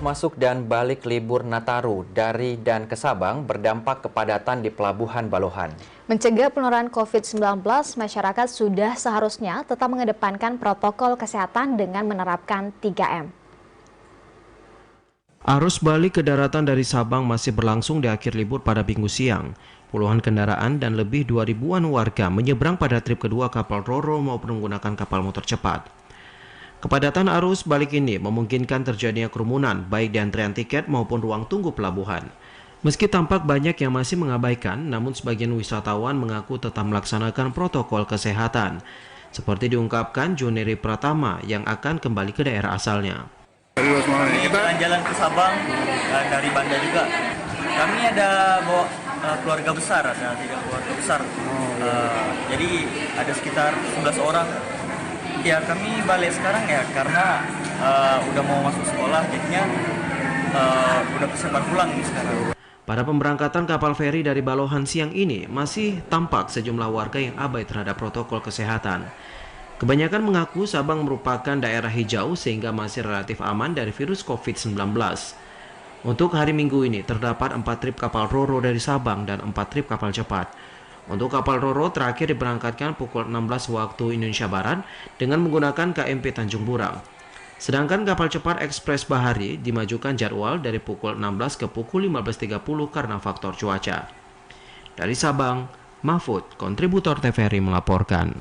Arus masuk dan balik libur Nataru dari dan ke Sabang berdampak kepadatan di Pelabuhan Balohan. Mencegah penularan COVID-19, masyarakat sudah seharusnya tetap mengedepankan protokol kesehatan dengan menerapkan 3M. Arus balik ke daratan dari Sabang masih berlangsung di akhir libur pada Minggu siang. Puluhan kendaraan dan lebih 2.000-an warga menyeberang pada trip kedua kapal Roro maupun menggunakan kapal motor cepat. Kepadatan arus balik ini memungkinkan terjadinya kerumunan baik di antrean tiket maupun ruang tunggu pelabuhan. Meski tampak banyak yang masih mengabaikan, namun sebagian wisatawan mengaku tetap melaksanakan protokol kesehatan. Seperti diungkapkan Juneri Pratama yang akan kembali ke daerah asalnya. Kami jalan-jalan ke Sabang dari Banda juga. Kami ada bawa keluarga besar, ada 3 keluarga besar. Jadi ada sekitar 11 orang. Ya kami balik sekarang ya karena udah mau masuk sekolah, jadinya udah persiapan pulang nih sekarang. Pada pemberangkatan kapal feri dari Balohan siang ini masih tampak sejumlah warga yang abai terhadap protokol kesehatan. Kebanyakan mengaku Sabang merupakan daerah hijau sehingga masih relatif aman dari virus COVID-19. Untuk hari Minggu ini terdapat 4 trip kapal Roro dari Sabang dan 4 trip kapal cepat. Untuk kapal Roro terakhir diberangkatkan pukul 16 waktu Indonesia Barat dengan menggunakan KMP Tanjung Burang. Sedangkan kapal cepat Ekspres Bahari dimajukan jadwal dari pukul 16 ke pukul 15.30 karena faktor cuaca. Dari Sabang, Mahfud, kontributor TVRI melaporkan.